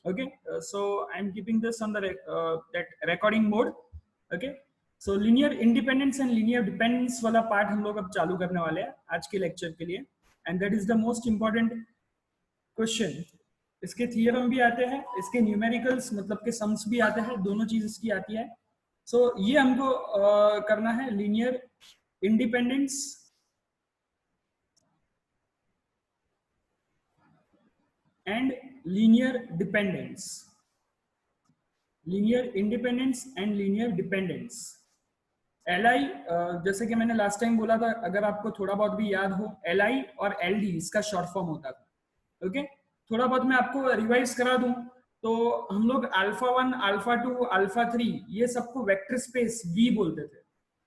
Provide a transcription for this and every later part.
Okay, so I'm keeping this on the that recording mode. Okay, so linear independence and linear dependence वाला part हम लोग अब चालू करने वाले हैं आज के लेक्चर के लिए, and that is the most important question. इसके थियरम भी आते हैं, इसके न्यूमेरिकल्स मतलब के सम्स भी आते हैं, दोनों चीज इसकी आती है। सो ये हमको करना है linear independence and linear dependence, linear independence and linear dependence. L जैसे कि मैंने लास्ट टाइम बोला था, अगर आपको थोड़ा बहुत भी याद हो, एल और एल इसका शॉर्ट फॉर्म होता था। ओके, थोड़ा बहुत मैं आपको रिवाइज करा दूं तो हम लोग अल्फा 1, अल्फा 2, अल्फा 3 ये सबको वेक्टर स्पेस वी बोलते थे,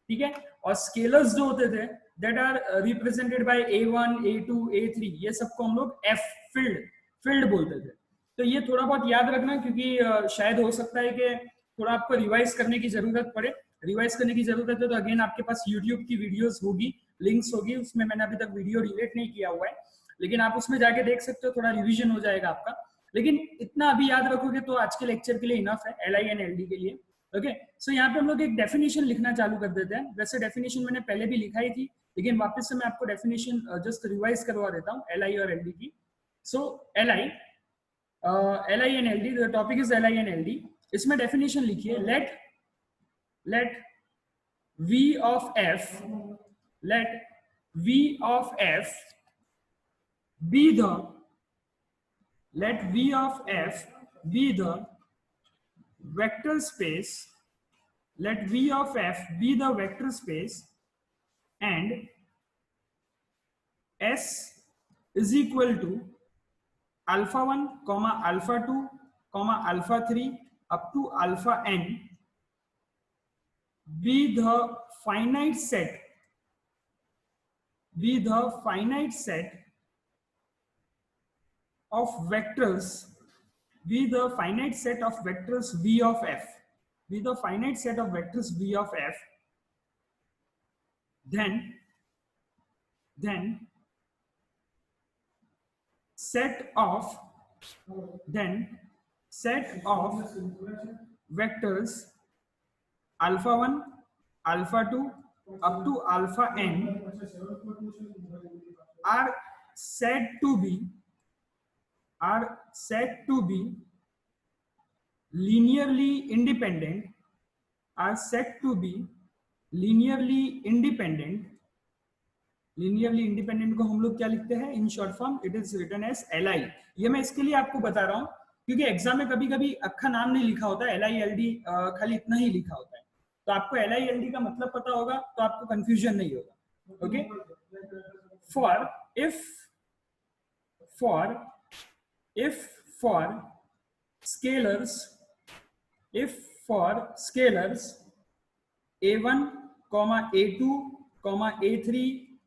ठीक है। और स्केलर्स जो होते थे that are represented by a1, a2, a3, ये सबको हम लोग एफ फील्ड बोलते थे। तो ये थोड़ा बहुत याद रखना, क्योंकि शायद हो सकता है कि थोड़ा आपको रिवाइज करने की जरूरत पड़े। रिवाइज करने की जरूरत है तो अगेन आपके पास यूट्यूब की वीडियोस होगी, लिंक्स होगी, उसमें मैंने अभी तक वीडियो रिलेट नहीं किया हुआ है, लेकिन आप उसमें जाके देख सकते हो, थोड़ा रिवीजन हो जाएगा आपका। लेकिन इतना अभी याद रखोगे तो आज के लेक्चर के लिए इनफ है, एल एंड एल के लिए। ओके, सो यहाँ पे हम लोग एक डेफिनेशन लिखना चालू कर देते हैं। वैसे डेफिनेशन मैंने पहले भी लिखाई थी, लेकिन वापस से मैं आपको डेफिनेशन जस्ट रिवाइज करवा देता हूँ एल और एल की। So L I and L D, the topic is L and L D. इसमें डेफिनेशन लिखिए, let v of f let v of f be the let v of f be the vector space, let v of f be the vector space, and s is equal to alpha 1 comma alpha 2 comma alpha 3 up to alpha n be the finite set of vectors, be the finite set of vectors v of f, be the finite set of vectors v of f, then set of vectors alpha 1, alpha 2 up to alpha n are said to be linearly independent, are said to be linearly independent को हम लोग क्या लिखते हैं in short form, it is written as L I. ये मैं इसके लिए आपको बता रहा हूँ क्योंकि एग्जाम में कभी कभी अक्खा नाम नहीं लिखा होता, एल आई एल डी खाली इतना ही लिखा होता है। तो आपको एल आई एल डी का मतलब पता होगा तो आपको कंफ्यूजन नहीं होगा। Okay, for scalars a1, a2, a3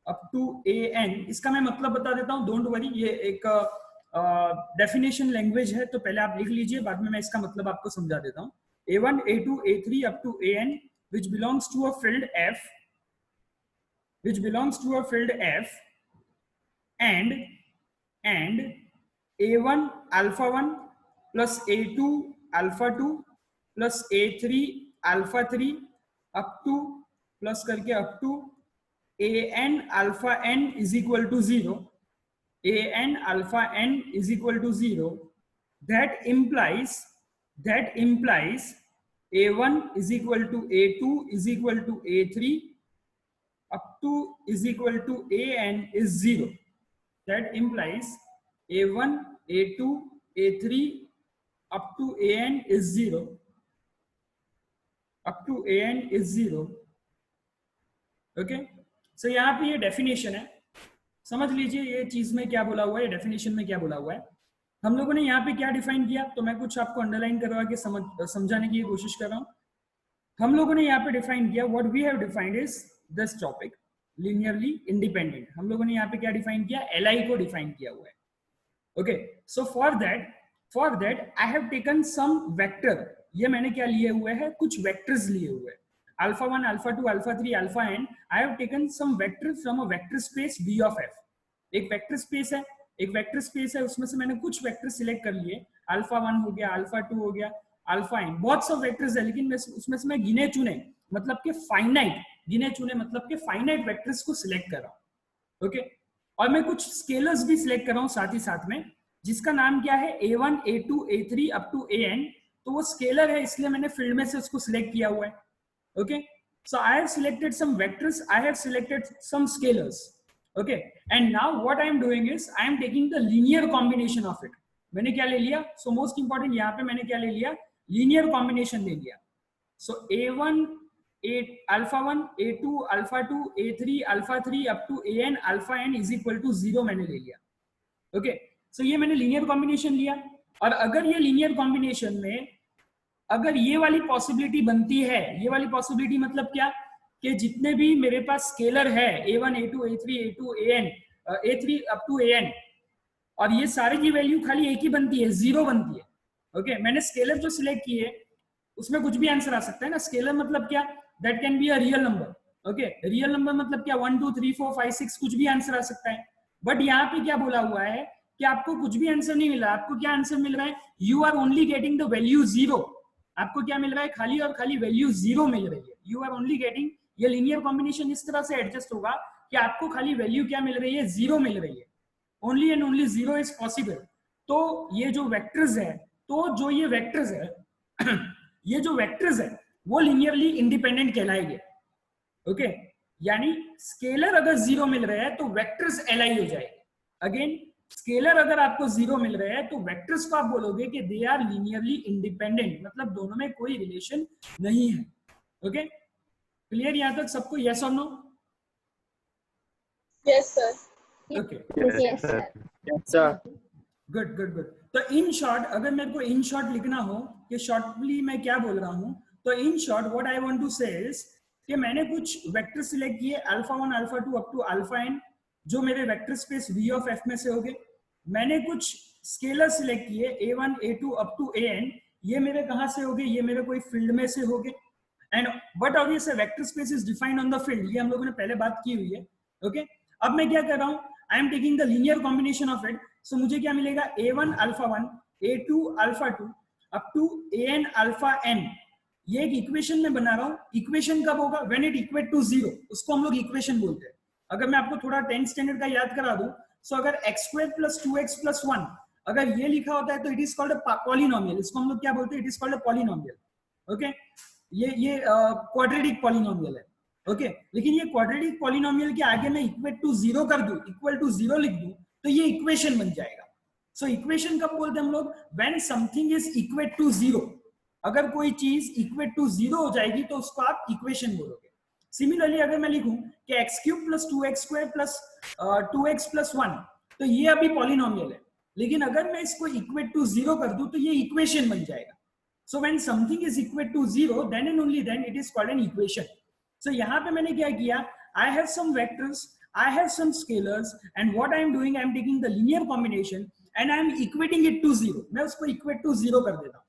up to an, इसका मैं मतलब बता देता हूँ, डोंट वरी, ये एक डेफिनेशन लैंग्वेज है तो पहले आप लिख लीजिए, बाद में मैं इसका मतलब आपको समझा देता हूँ। a1, a2, a3 up to an which belongs to a field f, and a1 alpha 1 plus a2 alpha 2 plus a3 alpha 3 up to प्लस करके up to an alpha n is equal to 0, an alpha n is equal to 0, that implies a1 is equal to a2 is equal to a3 up to is equal to an is 0, that implies a1, a2, a3 up to an is 0, up to an is 0। Okay, so यहाँ पे ये definition है, समझ लीजिए ये चीज में क्या बोला हुआ है, डेफिनेशन में क्या बोला हुआ है। हम लोगों ने यहाँ पे क्या डिफाइन किया, तो मैं कुछ आपको अंडरलाइन करवा के समझाने की कोशिश कर रहा हूँ। हम लोगों ने यहाँ पे डिफाइन किया, what we have defined is this topic linearly independent. हम लोगों ने यहाँ पे क्या डिफाइन किया, एल को डिफाइन किया हुआ है। Okay, so for that I have taken some vector, ये मैंने क्या लिए हुए हैं, कुछ वेक्टर्स लिए हुए हैं, alpha 1, alpha 2, alpha 3, alpha n। I have taken some vector from a vector space V of f। एक वेक्टर स्पेस है, उसमें से मैंने कुछ वेक्टर सिलेक्ट कर लिए। अल्फा 1 हो गया, अल्फा 2 हो गया, अल्फा एन, बहुत सब वेक्टर्स है, लेकिन उसमें से मैं गिने चुने मतलब के फाइनाइट, गिने चुने मतलब के फाइनाइट वेक्टर्स को सिलेक्ट कर रहा हूं। ओके, और मैं कुछ स्केलर्स भी सिलेक्ट कर रहा हूं साथ ही साथ में, जिसका नाम क्या है A1 A2 A3 up to AN। तो वो स्केलर है इसलिए मैंने फील्ड में से उसको सिलेक्ट किया हुआ है। Okay, so I have selected some vectors, I have selected some scalars. Okay, and now what I am doing is I am taking the linear combination of it. मैंने क्या ले लिया, so most important यहाँ पे मैंने क्या ले लिया, linear combination ले लिया। so A1 A alpha 1 A2 alpha 2 A3 alpha 3 up to AN alpha n is equal to 0 मैंने ले लिया। ओके, सो ये मैंने लीनियर कॉम्बिनेशन लिया, और अगर ये लीनियर कॉम्बिनेशन में अगर ये वाली पॉसिबिलिटी बनती है, ये वाली पॉसिबिलिटी मतलब क्या, कि जितने भी मेरे पास स्केलर है A1 A2 A3 A2 AN A3 up to AN, और ये सारे की वैल्यू खाली एक ही बनती है, 0 बनती है। ओके, मैंने स्केलर जो सिलेक्ट किए उसमें कुछ भी आंसर आ सकता है ना। स्केलर मतलब क्या, that can be a real number. Okay, real number मतलब क्या, 1 2 3 4 5 6 कुछ भी आंसर आ सकता है। बट यहाँ पे क्या बोला हुआ है कि आपको कुछ भी आंसर नहीं मिला, आपको क्या आंसर मिल रहा है, you are only getting the value 0। आपको क्या मिल रहा है, खाली और खाली वैल्यू 0 मिल रही है, यू आर ओनली गेटिंग। ये लीनियर कॉम्बिनेशन इस तरह से एडजस्ट होगा कि आपको खाली वैल्यू क्या मिल रही है, 0 मिल रही है, only and only 0 is possible. तो ये जो वेक्टर्स है, तो जो ये वेक्टर्स है ये जो वेक्टर्स है वो लीनियरली इंडिपेंडेंट कहलाएंगे। ओके, यानी स्केलर अगर 0 मिल रहे हैं तो वेक्टर्स एलआई हो जाएंगे। अगेन, स्केलर अगर आपको 0 मिल रहे हैं तो वेक्टर्स को आप बोलोगे कि दे आर लीनियरली इंडिपेंडेंट, मतलब दोनों में कोई रिलेशन नहीं है। ओके, क्लियर यहां तक सबको, यस और no? Yes sir. Okay, yes sir. Good good good. तो इन शॉर्ट, अगर मेरे को इन शॉर्ट लिखना हो कि शॉर्टली मैं क्या बोल रहा हूं, तो in short what I want to say is कि मैंने कुछ वेक्टर सिलेक्ट किए alpha 1 alpha 2 up to alpha n, जो मेरे vector space V of f में से हो गए। मैंने कुछ स्केलर सिलेक्ट किए A1 A2 up to AN, ये मेरे कहां से हो गए, ये मेरे कोई फील्ड में से हो गए। And but obviously vector space is defined on the field, ये हम लोगों ने पहले बात की हुई है। ओके, अब मैं क्या कर रहा हूं, I am taking the linear combination of it. So मुझे क्या मिलेगा, A1 alpha 1 A2 alpha 2 up to AN alpha n। ये एक इक्वेशन में बना रहा हूं। इक्वेशन कब होगा, व्हेन इट इक्वेट टू 0, उसको हम लोग इक्वेशन बोलते हैं। अगर मैं आपको थोड़ा 10th स्टैंडर्ड का याद करा दूं, सो अगर x² + 2x + 1 अगर ये लिखा होता है तो it is called a polynomial. इसको हम लोग क्या बोलते हैं, it is called a polynomial. Okay, ये क्वाड्रेटिक पॉलिनोमियल है। ओके, लेकिन ये क्वाड्रेटिक पॉलिनोमियल के आगे मैं इक्वेट टू 0 कर दूं, इक्वल टू 0 लिख दूं, तो ये इक्वेशन बन जाएगा। सो इक्वेशन कब बोलते हैं हम लोग, when something is equate to 0। अगर कोई चीज इक्वेट टू 0 हो जाएगी तो उसको आप इक्वेशन बोलोगे। सिमिलरली अगर मैं लिखूं कि x³ + 2x² + 2x + 1, तो ये अभी पॉलिनोमियल है, लेकिन अगर मैं इसको इक्वेट टू 0 कर दूं तो ये इक्वेशन बन जाएगा। So when something is equal to 0, then and only then it is called an equation. So यहाँ पे मैंने क्या किया, I have some vectors, I have some scalars, and what I am doing, I am taking the linear combination and I am equating it to 0. मैं उसको equate to 0 कर देता हूँ।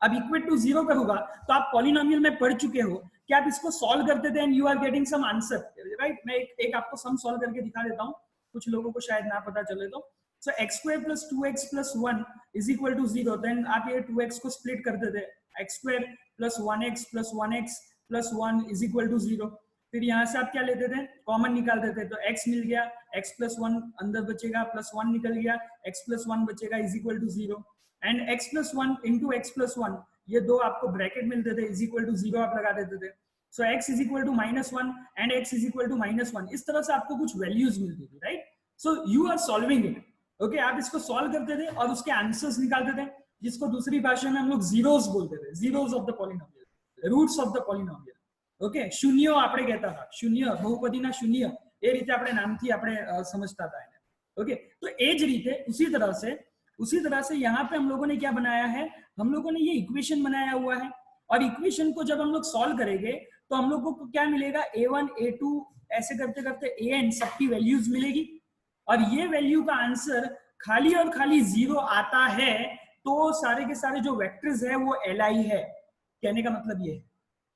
अब equate to 0 करूंगा तो आप पॉलिनोमियल में पढ़ चुके हो कि आप इसको सॉल्व करते थे and you are getting some answer, right? मैं एक आपको सम सॉल्व करके दिखा देता हूँ, कुछ लोगों को शायद ना पता चले तो। So x² + 2x + 1 is equal to 0. Then आप ये 2x को स्प्लिट कर देते, x² + 1x + 1x + 1 is equal to 0. फिर यहाँ से आप क्या लेते थे, कॉमन निकाल देते, तो x मिल गया, x + 1 अंदर बचेगा, +1 निकल गया, x + 1 बचेगा is equal to 0. And x + 1 × x + 1, ये दो आपको ब्रैकेट मिलते थे, is equal to 0 आप लगा देते थे। So x is equal to -1 and x is equal to -1, इस तरह से आपको कुछ वैल्यूज मिलती थी, right? So you are solving it. Okay, आप इसको सॉल्व करते थे और उसके आंसर्स निकालते थे, जिसको दूसरी भाषा में हम लोग जीरोस बोलते थे, zeros of the polynomial, roots of the polynomial. Okay, शून्य આપણે કહેતા હતા, शून्य बहुपदीના शून्य, એ રીતે આપણે નામથી આપણે સમજતા હતા એને। ओके, तो એ જ રીતે उसी तरह से यहाँ पे हम लोगों ने क्या बनाया है, हम लोगों ने ये इक्वेशन बनाया हुआ है, और इक्वेशन को जब हम लोग सॉल्व करेंगे तो हम लोगों को क्या मिलेगा, A1 A2 ऐसे करते करते AN सबकी वैल्यूज मिलेगी, और ये वैल्यू का आंसर खाली और खाली 0 आता है तो सारे के सारे जो वेक्टर्स है वो LI है। कहने का मतलब ये है,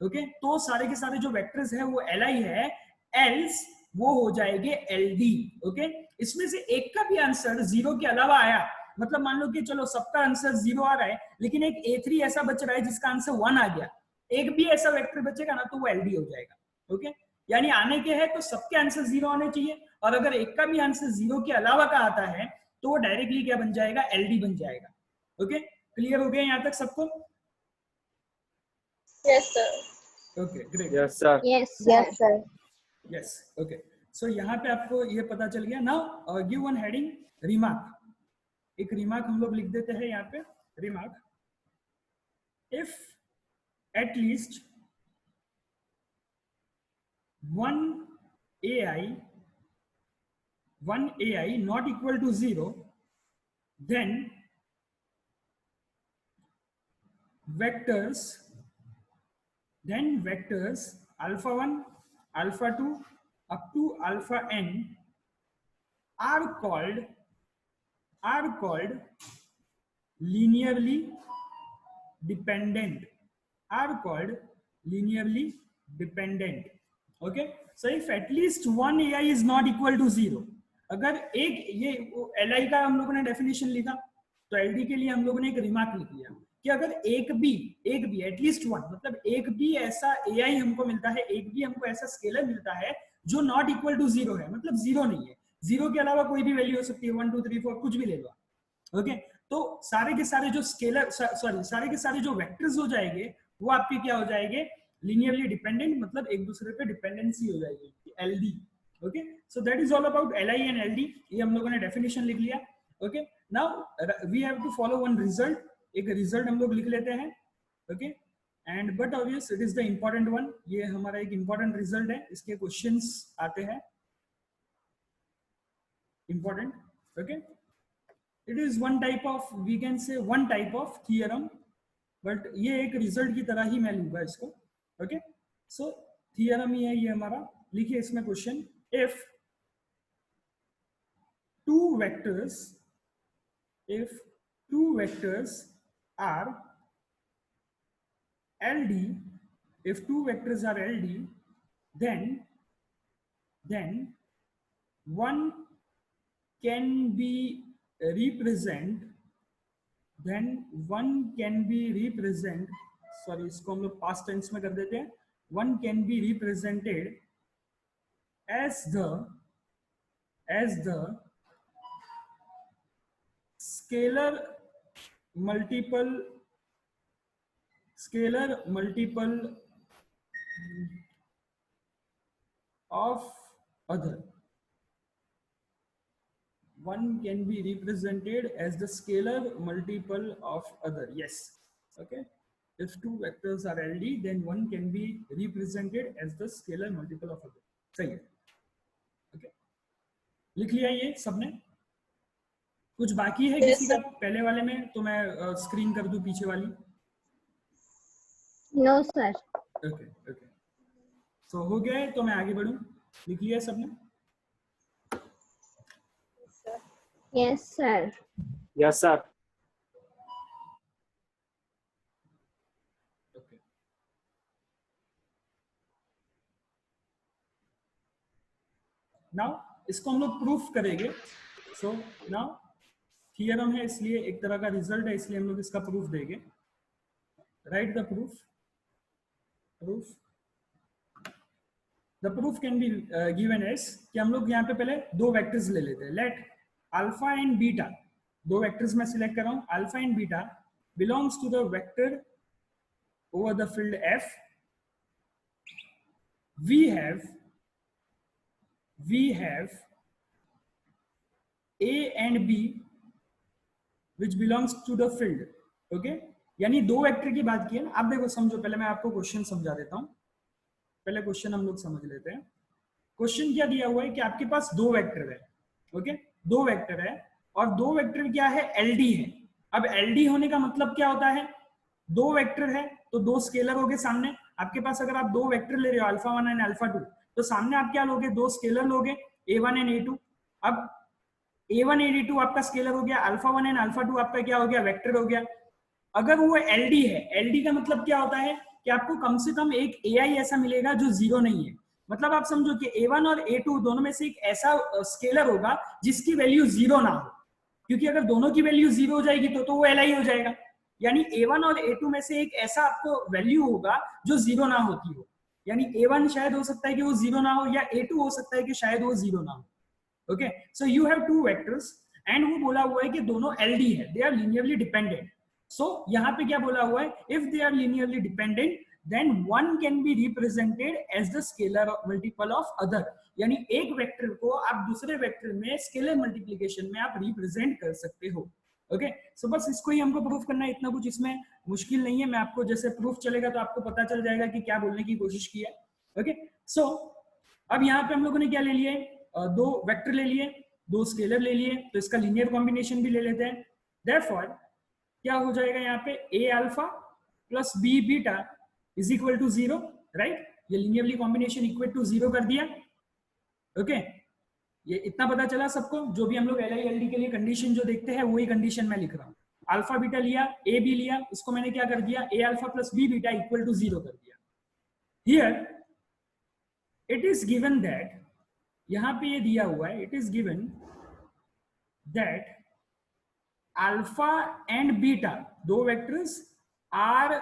ओके, तो सारे के सारे जो वेक्टर्स है वो LI है, एल्स वो हो जाएंगे LD। ओके, इसमें से एक का भी आंसर 0 के अलावा आया मतलब मान लो कि चलो सबका आंसर 0 आ रहा है, लेकिन एक A3 ऐसा बच रहा है जिसका आंसर 1 आ गया, एक भी ऐसा वेक्टर बचेगा ना तो वो LD हो जाएगा। ओके, यानी आने के हैं तो सबके आंसर 0 आने चाहिए, और अगर एक का भी आंसर 0 के अलावा का आता है तो वो डायरेक्टली क्या बन जाएगा, LD बन जाएगा। ओके, क्लियर हो गया यहाँ तक सबको? Yes, sir. Okay, great. Yes, sir. Yes, Yes, sir. sir. Yes, okay. So यहाँ पे आपको ये पता चल गया। Now give one heading remark. एक रिमार्क हम लोग लिख देते हैं यहाँ पे, remark, if at least one AI not equal to 0, then vectors alpha 1, alpha 2 up to alpha n are called linearly dependent, okay? So if at least one AI is not equal to 0, अगर एक ये LI का हम लोगों ने definition लिखा, तो LD के लिए हम लोगों ने एक रिमार्क लिख लिया कि अगर एक भी एटलीस्ट वन, मतलब एक भी ऐसा AI हमको मिलता है, एक भी हमको ऐसा स्केलर मिलता है जो नॉट इक्वल टू 0 है, मतलब 0 नहीं है, 0 के अलावा कोई भी वैल्यू हो सकती है, 1 2 3 4 कुछ भी ले लो, ओके? तो सारे के सारे जो स्केलर सारे के सारे जो वेक्टर्स हो जाएंगे वो आपके क्या हो जाएंगे, लीनियरली डिपेंडेंट, मतलब एक दूसरे पे डिपेंडेंसी हो जाएगी, LD। Okay, so that is all about LI and LD। ये हम लोगों ने डेफिनेशन लिख लिया। Okay, now we have to follow one result, एक रिजल्ट हम लोग लिख लेते हैं। Okay, and but obvious it is the important one, ये हमारा एक इंपॉर्टेंट रिजल्ट है, इसके क्वेश्चंस आते हैं important. Okay, it is one type of, we can say one type of theorem, but ये एक रिजल्ट की तरह ही मैं लूंगा इसको। ओके, सो थियरम ही है ये हमारा। लिखिए इसमें question, if two vectors are LD, then one can be represent, sorry इसको हम लोग पास्ट टेंस में कर देते हैं, one can be represented as the scalar multiple of other. One can be represented as the scalar multiple of other. Yes, okay, if two vectors are LD, then one can be represented as the scalar multiple of other. सही है, okay, लिख लिया ये सबने? कुछ बाकी है किसी का पहले वाले में? तो मैं स्क्रीन कर दूं पीछे वाली? No, sir. ओके, सो हो गया है, तो मैं आगे बढ़ूं? लिख लिया सबने? Yes, sir. Yes, sir. Okay, now इसको हम लोग प्रूफ करेंगे। सो नाउ थियरम है, इसलिए एक तरह का रिजल्ट है, इसलिए हम लोग इसका प्रूफ देंगे। Write the proof. The proof can be given as कि हम लोग यहाँ पे पहले दो वेक्टर्स ले लेते हैं। लेट अल्फा एंड बीटा, दो वेक्टर्स में सिलेक्ट कर रहा हूँ, alpha and beta belongs to the vector over the field F. we have A and B which belongs to the field. Okay, यानी दो वेक्टर की बात की है ना। आप देखो, समझो, पहले मैं आपको क्वेश्चन समझा देता हूं, पहले क्वेश्चन हम लोग समझ लेते हैं। क्वेश्चन क्या दिया हुआ है कि आपके पास दो वेक्टर है, ओके, दो वेक्टर है, और दो वेक्टर क्या है, LD है। अब LD होने का मतलब क्या होता है, दो वेक्टर है तो दो स्केलर हो गए सामने आपके पास। अगर आप दो वेक्टर ले रहे हो, अल्फा 1 एंड अल्फा 2, तो सामने आप क्या लोगे, दो स्केलर लोगे, A1 एंड A2। अब A1 A2 आपका स्केलर हो गया, अल्फा 1 एंड अल्फा 2 आपका क्या हो गया, वेक्टर हो गया। अगर वो LD है, LD का मतलब क्या होता है कि आपको कम से कम एक AI ऐसा मिलेगा जो 0 नहीं है। मतलब आप समझो कि A1 और A2 दोनों में से एक ऐसा स्केलर होगा जिसकी वैल्यू 0 ना हो। क्योंकि अगर दोनों की वैल्यू 0 हो जाएगी तो वो Li हो जाएगा। यानी A1 और A2 में से एक ऐसा आपको वैल्यू होगा जो 0 ना होती हो। यानी A1 शायद हो सकता है कि वो 0 ना हो, या A2 हो सकता है कि शायद वो 0 ना हो। Okay, so you have two vectors and वो बोला हुआ है कि दोनों LD है, they are linearly dependent. So यहाँ पे क्या बोला हुआ है, if they are linearly dependent then one can be represented as the scalar multiple of other। यानी एक वेक्टर को आप दूसरे वेक्टर में स्केलर मल्टीप्लिकेशन में आप रिप्रेजेंट कर सकते हो। ओके, सो बस इसको ही हमको प्रूफ करना है, इतना कुछ इसमें मुश्किल नहीं है। मैं आपको जैसे प्रूफ चलेगा तो आपको पता चल जाएगा कि क्या बोलने की कोशिश की है। ओके, सो अब यहाँ पे हम लोगों ने क्या ले लिए, दो वेक्टर ले लिए, दो स्केलर ले लिए, तो इसका लीनियर कॉम्बिनेशन भी ले लेते हैं। देयरफॉर क्या हो जाएगा यहाँ पे, A alpha plus B beta is equal to 0, right. ये लीनियरली कॉम्बिनेशन इक्वल टू 0 कर दिया। ओके, ये इतना पता चला सबको। जो भी हम लोग LI LD के लिए कंडीशन जो देखते हैं वही कंडीशन मैं लिख रहा हूँ। अल्फा बीटा लिया, ए बी लिया, उसको मैंने क्या कर दिया, A alpha plus B beta equal to 0 कर दिया। Here it is given that, यहां पे ये दिया हुआ है, it is given that alpha and beta, दो vectors are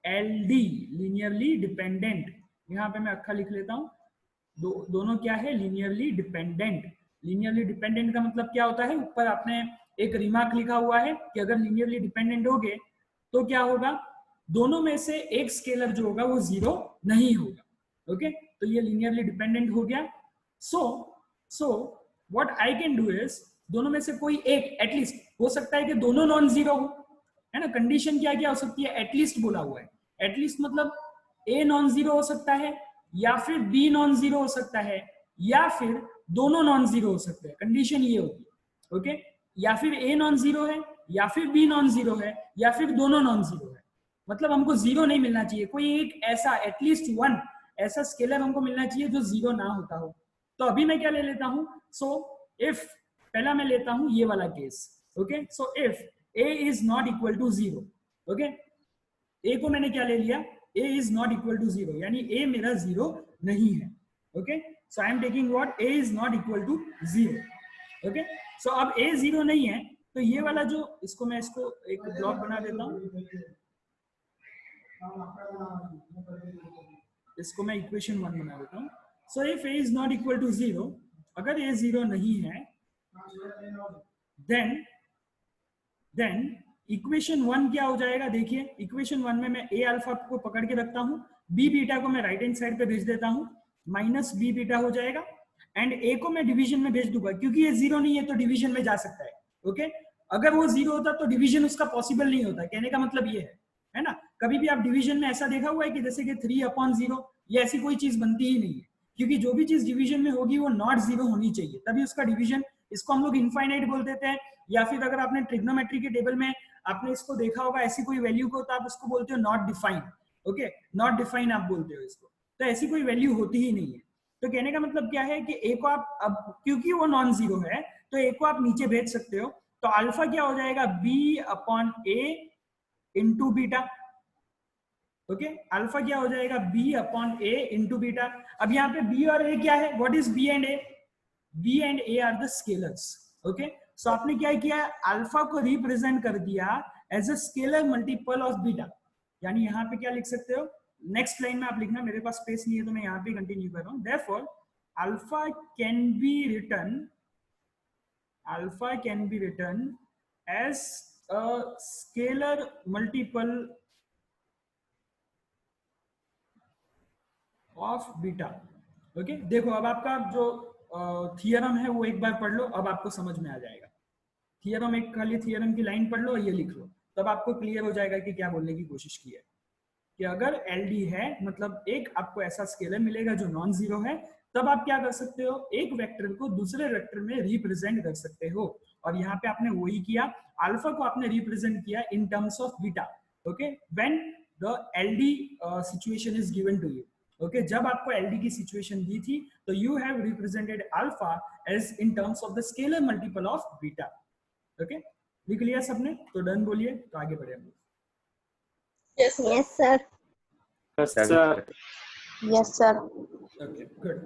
LD linearly dependent. यहां पे मैं अक्खा लिख लेता हूं, दोनों क्या है, लीनियरली डिपेंडेंट। लीनियरली डिपेंडेंट का मतलब क्या होता है, ऊपर आपने एक रिमार्क लिखा हुआ है कि अगर लीनियरली डिपेंडेंट होगे तो क्या होगा, दोनों में से एक स्केलर जो होगा वो 0 नहीं होगा। ओके, तो ये लीनियरली डिपेंडेंट हो गया। सो what I can do is, दोनों में से कोई एक एटलीस्ट, हो सकता है कि दोनों नॉन जीरो हो, है ना। कंडीशन क्या क्या हो सकती है, एटलीस्ट बोला हुआ है। एटलीस्ट मतलब ए नॉन जीरो हो सकता है, या फिर बी नॉन जीरो हो सकता है, या फिर दोनों नॉन जीरो हो सकते हैं। कंडीशन ये होगी, ओके, या फिर ए नॉन जीरो है, या फिर बी नॉन जीरो है, या फिर दोनों नॉन जीरो है। मतलब हमको 0 नहीं मिलना चाहिए, कोई एक ऐसा एटलीस्ट वन ऐसा स्केलर हमको मिलना चाहिए जो 0 ना होता हो। तो अभी मैं क्या ले लेता हूं, सो इफ, पहला मैं लेता हूं ये वाला case. Okay, so if a is not equal to 0, okay, a को मैंने क्या ले लिया, a is not equal to 0, यानी a मेरा 0 नहीं है। Okay, so I am taking what, a is not equal to 0। Okay, so अब a 0 नहीं है तो ये वाला जो, इसको मैं इसको एक ब्लॉक बना देता हूं, इसको मैं इक्वेशन 1 बना देता हूं। So if a is not equal to 0, अगर a 0 नहीं है देन इक्वेशन 1 क्या हो जाएगा, देखिए इक्वेशन 1 में मैं ए अल्फा को पकड़ के रखता हूं, बी बीटा को मैं राइट हैंड साइड पे भेज देता हूं, माइनस बी बीटा हो जाएगा, एंड ए को मैं डिवीजन में भेज दूंगा, क्योंकि ये 0 नहीं है तो डिवीजन में जा सकता है। ओके, अगर वो 0 होता तो डिवीजन उसका पॉसिबल नहीं होता। कहने का मतलब ये है ना। कभी भी आप डिवीजन में ऐसा देखा हुआ है कि जैसे कि 3/0, ये ऐसी कोई चीज बनती ही नहीं है, क्योंकि जो भी चीज डिवीजन में होगी वो नॉट 0 होनी चाहिए, तभी उसका डिवीजन, इसको हम लोग इनफाइनाइट बोल देते हैं। या फिर अगर आपने ट्रिग्नोमेट्री के टेबल में आपने इसको देखा होगा, ऐसी कोई वैल्यू को तो आप उसको बोलते हो not define. Okay, not define आप बोलते हो इसको, तो ऐसी कोई वैल्यू होती ही नहीं है। तो कहने का मतलब क्या है कि ए को आप, अब क्योंकि वो नॉन जीरो है तो ए को आप नीचे भेज सकते हो। तो अल्फा क्या हो जाएगा, B upon A into beta. Okay, alpha क्या हो जाएगा, B upon A into beta. अब यहाँ पे बी और ए क्या है, what is B and A, B and A are the scalars. Okay, so आपने क्या किया, अल्फा को रिप्रेजेंट कर दिया as a scalar multiple of beta. यानी यहाँ पे क्या लिख सकते हो, नेक्स्ट लाइन में आप लिखना, मेरे पास स्पेस नहीं है तो मैं यहाँ पे कंटिन्यू कर रहा हूँ। Therefore alpha can be written as a scalar multiple of beta. Okay, देखो अब आपका जो थियरम है वो एक बार पढ़ लो, अब आपको समझ में आ जाएगा। थियरम, एक खाली थियरम की लाइन पढ़ लो और ये लिख लो, तब आपको क्लियर हो जाएगा कि क्या बोलने की कोशिश की है। कि अगर LD है मतलब एक आपको ऐसा स्केलर मिलेगा जो नॉन जीरो है, तब आप क्या कर सकते हो, एक वेक्टर को दूसरे वेक्टर में रिप्रेजेंट कर सकते हो। और यहाँ पे आपने वही किया, अल्फा को आपने रिप्रेजेंट किया in terms of beta. Okay, when the LD situation is given to you. Okay, जब आपको LD की सिचुएशन दी थी तो you have represented alpha as in terms of the scalar multiple of beta. Okay, लिख लिया सबने, तो डन बोलिए, तो आगे बढ़े हम। Yes, sir. Yes, sir. Yes, sir. Okay, good.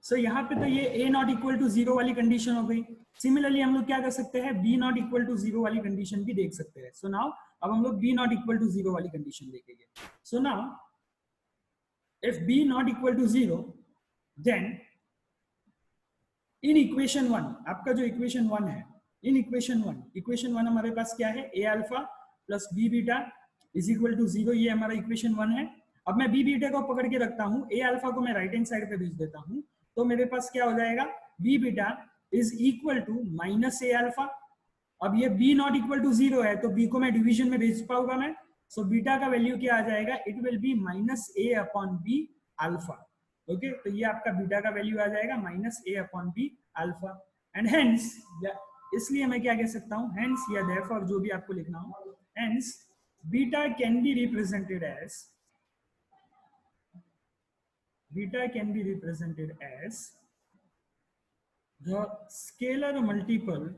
सो यहाँ पे तो ये a नॉट इक्वल टू 0 वाली कंडीशन हो गई। सिमिलरली हम लोग क्या कर सकते हैं, b नॉट इक्वल टू 0 वाली कंडीशन भी देख सकते हैं। सो नाउ अब हम लोग b नॉट इक्वल टू 0 वाली कंडीशन देखेंगे। So now if b not equal to 0, then in equation 1, आपका जो equation 1 है, in equation 1 हमारे पास क्या है, a alpha plus b beta is equal to 0, ये हमारा equation 1 है। अब मैं b beta को पकड़ के रखता हूँ, a alpha को मैं राइट हैंड साइड पे भेज देता हूँ, तो मेरे पास क्या हो जाएगा, b beta is equal to minus a alpha। अब ये b not equal to 0 है, तो b को मैं डिवीजन में भेज पाऊंगा मैं, सो बीटा का वैल्यू क्या आ जाएगा, it will be minus a upon b alpha. Okay, तो ये आपका बीटा का वैल्यू आ जाएगा minus a upon b alpha. And hence, इसलिए मैं क्या कह सकता हूँ, हेंस या देयरफॉर जो भी आपको लिखना हो, hence beta can be represented as the scalar multiple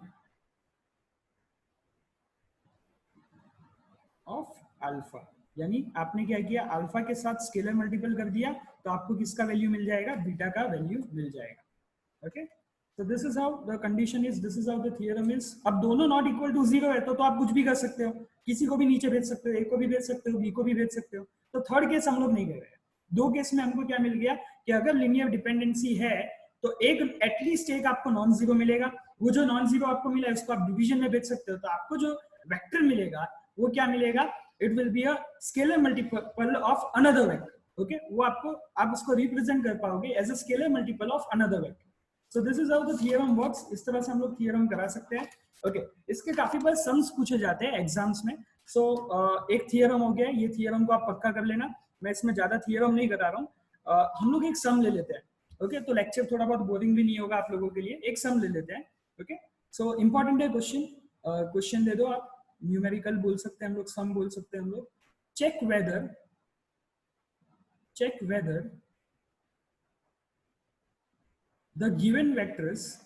of alpha. यानी आपने क्या किया, अल्फा के साथ स्केलर मल्टीपल कर दिया, तो आपको किसका वैल्यू मिल जाएगा, बीटा का वैल्यू मिल जाएगा। ओके, तो this is how the condition is, this is how the theorem is. अब दोनों नॉट इक्वल टू 0 है, तो आप कुछ भी कर सकते हो, किसी को भी नीचे भेज सकते हो, ए को भी भेज सकते हो, बी को भी भेज सकते हो। तो थर्ड केस हम लोग नहीं कर रहे हैं। दो केस में हमको क्या मिल गया कि अगर लीनियर डिपेंडेंसी है तो एक एटलीस्ट एक आपको नॉन जीरो मिलेगा। वो जो नॉन जीरो आपको मिला है उसको आप डिवीजन में भेज सकते हो, तो आपको जो वेक्टर मिलेगा वो क्या मिलेगा, it will be a scalar multiple of another vector. Okay, वो आपको, आप उसको रिप्रेजेंट कर पाओगे as a scalar multiple of another vector. So this is how the theorem works. इस तरह से हम लोग थ्योरम करा सकते हैं। ओके, इसके काफी बार सम्स पूछे जाते हैं एग्जाम्स में। सो एक थ्योरम हो गया, ये थ्योरम को आप पक्का कर लेना, मैं इसमें ज्यादा थ्योरम नहीं करा रहा हूँ। हम लोग एक सम ले लेते हैं। ओके, तो लेक्चर थोड़ा बहुत बोरिंग भी नहीं होगा आप लोगों के लिए। एक सम ले लेते हैं। ओके, सो इंपॉर्टेंट है क्वेश्चन, क्वेश्चन दे दो आप, न्यूमेरिकल बोल सकते हैं हम लोग, सम बोल सकते हैं हम लोग। Check whether the given vectors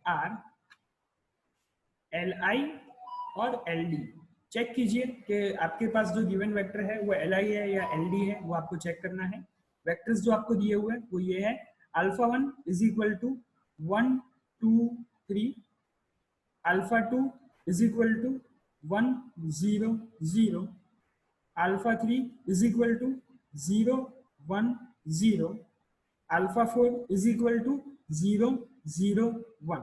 are li और ld। चेक कीजिए कि आपके पास जो गिवन वेक्टर है वो li है या ld है, वो आपको चेक करना है। वेक्टर्स जो आपको दिए हुए हैं वो ये है, alpha 1 is equal to 1 2 3, alpha 2 is equal to 1 0 0, alpha 3 is equal to 0 1 0, alpha 4 is equal to 0 0 1।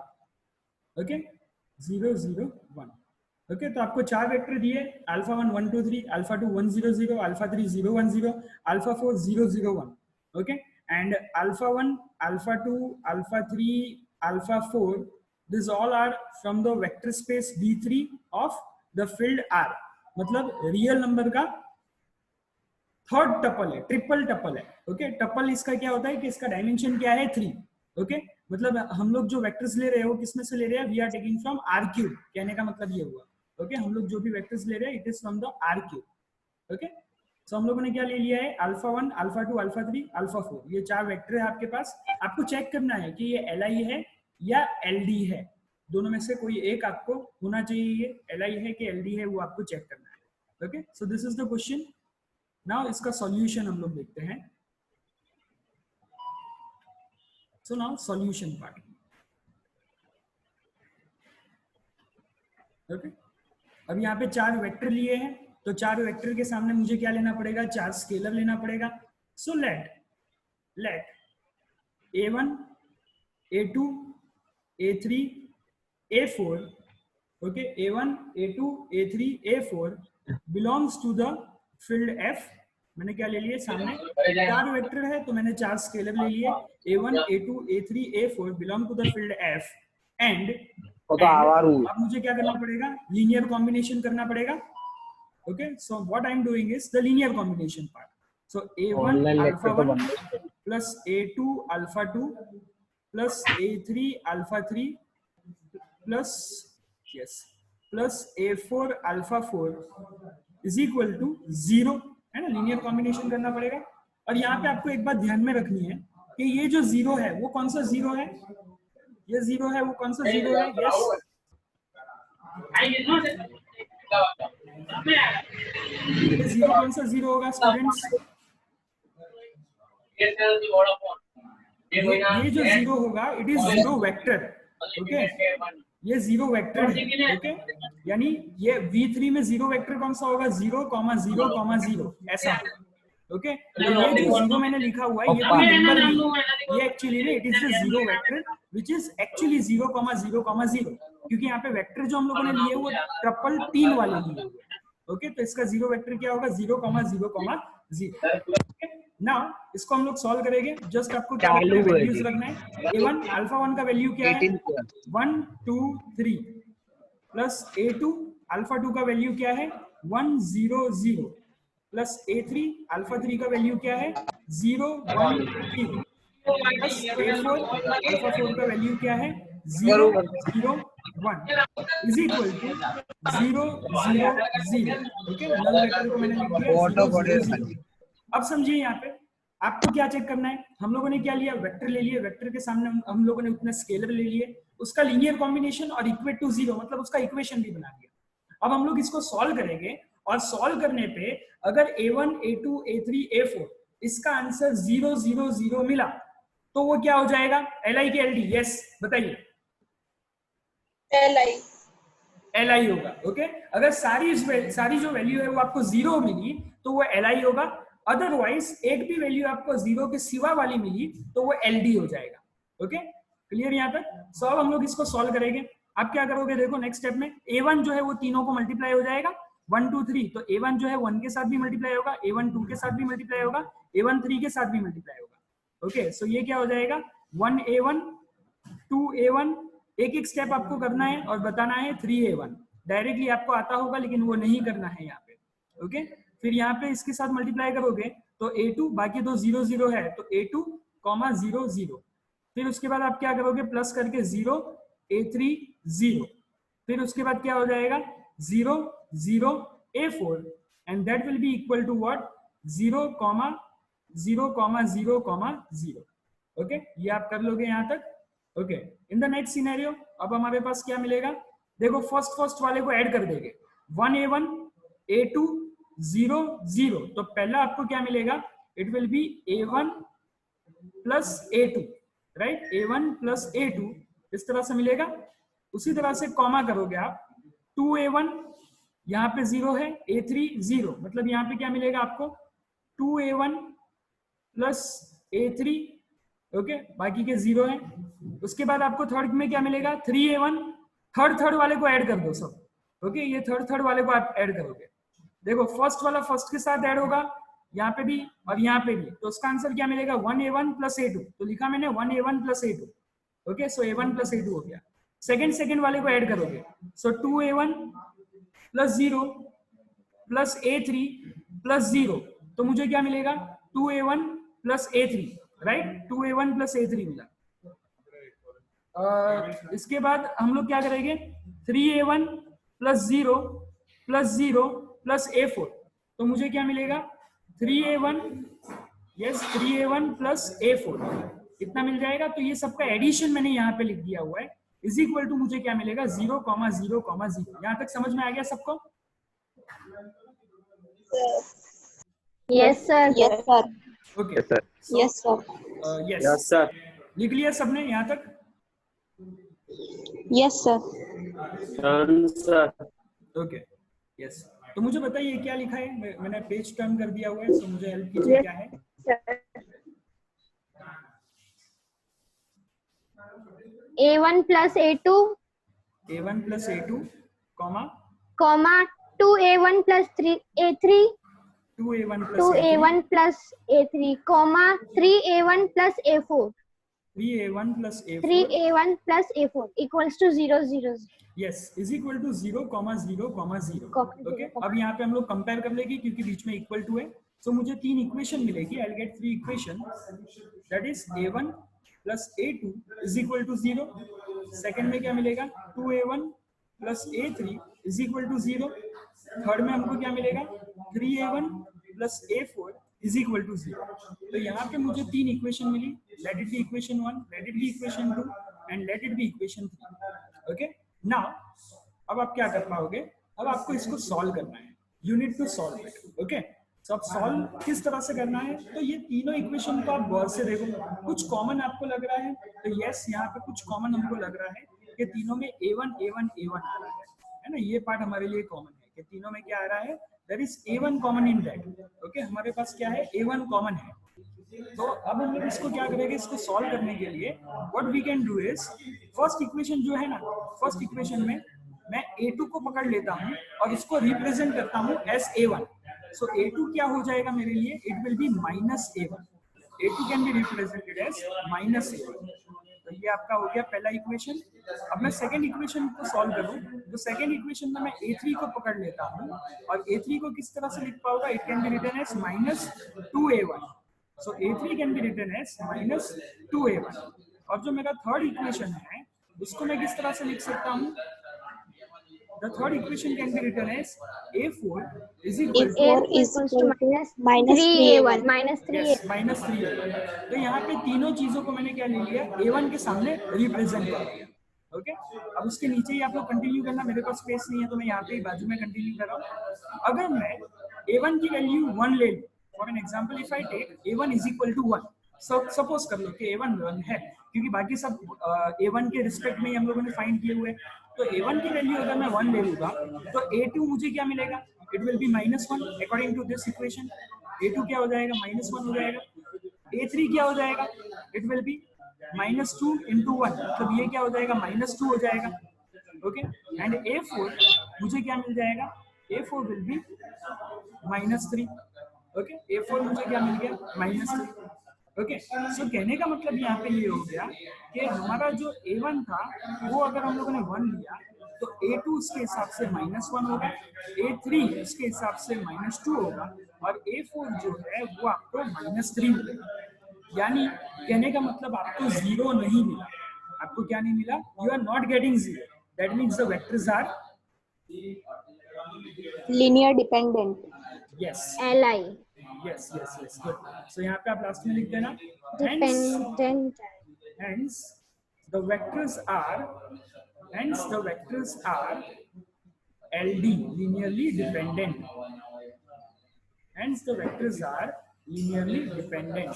Okay, 0 0 1। Okay, तो आपको चार वेक्टर दिए, alpha 1 1 2 3, alpha 2 1 0 0, alpha 3 0 1 0, alpha 4 0 0 1। Okay, and alpha 1, alpha 2, alpha 3, alpha 4, this all are from the vector space B3 of the field R। मतलब real number का third tuple है, triple tuple है। Okay, tuple इसका क्या होता है कि इसका डायमेंशन क्या है, 3। ओके, मतलब हम लोग जो वेक्टर्स ले रहे हो किसमें से ले रहे हैं, we are taking from R3। कहने का मतलब ये हुआ। ओके, हम लोग जो भी वेक्टर्स ले रहे हैं it is from the R3। ओके, सो हम लोगों ने क्या ले लिया है, अल्फा 1, अल्फा 2, अल्फा 3, अल्फा 4, ये चार वेक्टर है आपके पास। आपको चेक करना है कि ये li है या ld है, दोनों में से कोई एक आपको होना चाहिए। ये li है कि ld है वो आपको चेक करना है। Okay, so this is the question. Now इसका सॉल्यूशन हम लोग देखते हैं। So now solution part. Okay, अब यहाँ पे चार वेक्टर लिए हैं, तो चार वेक्टर के सामने मुझे क्या लेना पड़ेगा, चार स्केलर लेना पड़ेगा। So let a1 a2 a3 a4, okay, a1 a2 a3 a4 belongs to the field F। मैंने क्या ले लिए, सामने चार वेक्टर है तो मैंने चार स्केलर ले लिए, a1 a2 a3 a4 belong to the field F। And अब मुझे क्या करना पड़ेगा, लीनियर कॉम्बिनेशन करना पड़ेगा। Okay, so what I am doing is the linear combination part. So a1 alpha 1 plus a2 alpha 2 plus a3 alpha 3 plus a4 alpha 4 is equal to 0, है ना। Linear combination करना पड़ेगा। और यहाँ पे आपको एक बात ध्यान में रखनी है कि ये जो 0 है वो कौन सा 0 है, ये 0 है वो कौन सा 0 है, यस ये जीरो कौन सा जीरो होगा स्टूडेंट्स? ये जो जीरो होगा it is zero vector, okay, ये जीरो वेक्टर है, ओके, यानी ये V3 में जीरो वेक्टर कौन सा होगा? 0,0,0 ऐसा, ओके। तो ये जो जीरो मैंने लिखा हुआ है ये कोई नंबर नहीं है, ये एक्चुअली में it is the zero vector which is actually 0,0,0, क्योंकि यहाँ पे वेक्टर जो हम लोगों ने लिए वो ट्रिपल 3 वाले लिए हुए, ओके। तो इसका जीरो वेक्टर क्या होगा? 0,0,0। नाउ इसको हम लोग सॉल्व करेंगे। जस्ट आपको क्या वैल्यूज रखना है? A1 अल्फा 1 का वैल्यू क्या है? 1 2 3 प्लस A2 अल्फा 2 का वैल्यू क्या है? 1 0 0 प्लस A3 अल्फा 3 का वैल्यू क्या है? 0 1 0 प्लस A4 अल्फा 4 का वैल्यू क्या है? 0 0 1 is equal to 0 0 0, okay. Null vector को मैंने लिख दिया 0 0 0। अब समझिए यहाँ पे आपको क्या चेक करना है? हम लोगों ने क्या लिया? वेक्टर ले लिए, वेक्टर के सामने हम लोगों ने उतने स्केलर ले लिए, उसका लीनियर कॉम्बिनेशन और इक्वेट टू 0, मतलब उसका इक्वेशन भी बना दिया। अब हम लोग इसको सॉल्व करेंगे और सॉल्व करने पे अगर A1 A2 A3 A4 इसका आंसर 0 0 0 मिला तो वो क्या हो जाएगा? LI के LD? यस बताइए। LI होगा, ओके। अगर सारी जो वैल्यू है वो आपको 0 मिली तो वो LI होगा, अदरवाइज एक भी वैल्यू आपको 0 के सिवा वाली मिली तो वो LD हो जाएगा, ओके। क्लियर यहाँ तक? सो अब हम लोग इसको सॉल्व करेंगे। आप क्या करोगे? देखो नेक्स्ट स्टेप में A1 जो है वो तीनों को मल्टीप्लाई हो जाएगा 1 2 3, तो A1 जो है 1 के साथ भी मल्टीप्लाई होगा, A1 2 के साथ भी मल्टीप्लाई होगा, A1 3 के साथ भी मल्टीप्लाई होगा, ओके। सो ये क्या हो जाएगा? 1A1 2A1, एक एक स्टेप आपको करना है और बताना है 3A1। डायरेक्टली आपको आता होगा लेकिन वो नहीं करना है यहाँ पे, ओके। फिर यहाँ पे इसके साथ मल्टीप्लाई करोगे तो A2, बाकी तो 0 0 है तो A2 0 0, फिर उसके बाद आप क्या करोगे? प्लस करके 0 A3 0, फिर उसके बाद क्या हो जाएगा? 0 0 A4 and that will be equal to what? 0 0 0 0, okay. ये आप कर लोगे यहाँ तक, okay. In the next scenario अब हमारे पास क्या मिलेगा? देखो फर्स्ट वाले को ऐड कर देंगे, 1A1 A2 0 0, तो पहला आपको क्या मिलेगा? It will B A1 plus A2, right? A1 plus A2 इस तरह से मिलेगा। उसी तरह से कॉमा करोगे आप 2A1, यहाँ पे 0 है, A3 0, मतलब यहाँ पे क्या मिलेगा आपको? 2A1 प्लस A3, ओके, बाकी के 0 है। उसके बाद आपको थर्ड में क्या मिलेगा? 3A1, थर्ड वाले को ऐड कर दो सब, ओके। ये थर्ड वाले को आप ऐड करोगे। देखो फर्स्ट वाला फर्स्ट के साथ ऐड होगा, यहाँ पे भी और यहाँ पे भी, तो उसका आंसर क्या मिलेगा? 1A1 प्लस A2, तो लिखा मैंने 1A1 प्लस A2, ओके। सो A1 प्लस A2 हो गया। सेकेंड वाले को ऐड करोगे, सो 2A1 plus 0 plus A3 plus 0, तो मुझे क्या मिलेगा? 2A1 plus A3, right? 2A1 plus A3 मिला। इसके बाद हम लोग क्या करेंगे? 3A1 plus 0 plus 0 plus A4, तो मुझे क्या मिलेगा? 3A1, yes 3A1 plus A4 इतना मिल जाएगा। तो ये सबका एडिशन मैंने यहाँ पे लिख दिया हुआ है, इज इक्वल टू मुझे क्या मिलेगा? 0 0 0। यहाँ तक समझ में आ गया सबको? Yes sir. Yes sir. Okay sir. Yes sir. Yes sir. लिख लिया सबने यहाँ तक? Yes sir. Okay yes. तो मुझे बताइए क्या लिखा है? मैंने पेज टर्न कर दिया हुआ है, तो मुझे हेल्प कीजिए क्या है? A1 plus A2 A1 plus A2 comma 2A1 plus A3 2A1 plus 2A1 plus A3 3A1 plus A4 3A1 plus A4 3A1 plus A4 equals to 0 0 yes is equal to 0 0 0। Okay, अब यहाँ पे हम लोग compare कर लेंगे क्योंकि बीच में equal to है। सो मुझे 3 इक्वेशन मिलेगी। I get 3 equation, that is A1 plus A2 is equal to 0। Second में क्या मिलेगा? 2A1 plus A3 is equal to 0। Third में हमको क्या मिलेगा? 3A1 plus A4 is equal to 0। तो यहाँ पे मुझे 3 इक्वेशन मिली। Let it be equation 1, let it be equation 2 and let it be equation 3। Okay, now अब आप क्या कर पाओगे? अब आपको इसको सॉल्व करना है। You need to solve it. Okay, तो अब सॉल्व किस तरह से करना है, तो ये तीनों इक्वेशन को आप गौर से देखो, कुछ कॉमन आपको लग रहा है, तो यस यहाँ पे कुछ कॉमन हमको लग रहा है कि तीनों में A1 A1 A1 आ रहा है ना, ये पार्ट हमारे लिए कॉमन है कि तीनों में क्या आ रहा है, there is A1 common in that. Okay, हमारे पास क्या है, A1 कॉमन है। तो अब हम लोग इसको क्या करेंगे, इसको सॉल्व करने के लिए what we can do is, first equation जो है ना, फर्स्ट इक्वेशन में मैं A2 को पकड़ लेता हूँ और इसको रिप्रेजेंट करता हूँ एज A1। सो A2 क्या हो जाएगा मेरे लिए, it will be minus A1। A2 can be represented as minus A1। तो ये आपका हो गया पहला इक्वेशन। अब मैं सेकंड इक्वेशन को सॉल्व करूं, तो सेकंड इक्वेशन में मैं A3 को पकड़ लेता हूं और A3 को किस तरह से लिख पाऊंगा, it can be written as minus 2A1। So A3 can be written as minus 2A1। और जो मेरा थर्ड इक्वेशन है उसको मैं किस तरह से लिख सकता हूँ, the third equation can be written as A4 is equal to A4 is equals to equal to minus 3A1 -3A1. minus 3A1 yes minus 3A1। तो यहाँ पे तीनों चीजों को मैंने क्या ले लिया, A1 के सामने रिप्रेजेंट कर दिया। ओके, अब उसके नीचे ही आप लोग कंटिन्यू करना, मेरे पास स्पेस नहीं है तो मैं यहाँ पे ही बाजू में कंटिन्यू कर रहा हूँ। अगर मैं A1 की वैल्यू 1 ले लूँ, for an example if I take A1 is equal to 1, suppose कर लो कि A1 1 है, क्योंकि बाकी सब A1 के रिस्पेक्ट में ही हम लोगों ने फाइंड किए हुए, तो A1 की वैल्यू अगर मैं 1 ले लूंगा तो A2 मुझे क्या मिलेगा, it will be -1 according to this equation. A2 क्या हो जाएगा, -1 हो जाएगा। A3 क्या हो जाएगा, इट विल बी -2 into 1, मतलब ये क्या हो जाएगा, -2 हो जाएगा। ओके, एंड A4 मुझे क्या मिल जाएगा, A4 will be -3। Okay, A4 मुझे क्या मिल गया, -3। ओके, सो कहने का मतलब यहाँ पे ये हो गया कि हमारा जो A1 था वो अगर हम लोगों ने 1 लिया तो A2 उसके हिसाब से -1 होगा, A3 उसके हिसाब से -2 होगा और A4 जो है वो आपको -3 मिलेगा। यानी कहने का मतलब आपको 0 नहीं मिला, आपको क्या नहीं मिला, you are not getting 0, that means the vectors are Linear dependent. Yes li yes yes yes, good. So यहाँ पे आप लास्ट में लिख देना dependent hence the vectors are LD, linearly dependent. Hence the vectors are linearly dependent.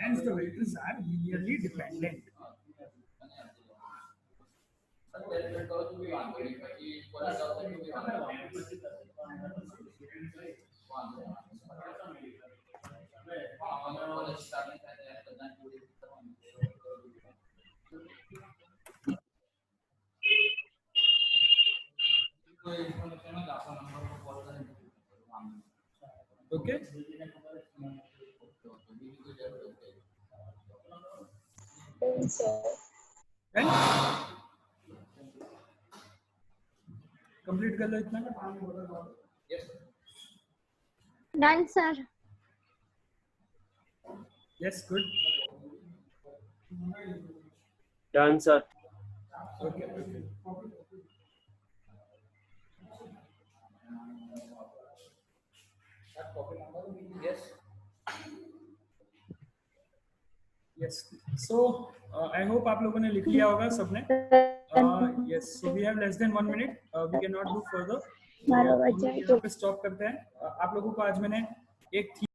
Hence the vectors are linearly dependent. Okay. And complete कर लो इतना। done sir Yes, good. Done, sir. Okay, okay. Yes. So I hope आप लोगों ने लिख लिया होगा सबने। Yes. So we have less than 1 minute. We cannot do further. हम लोग यहाँ पे स्टॉप करते हैं। आप लोगों को आज मैंने एक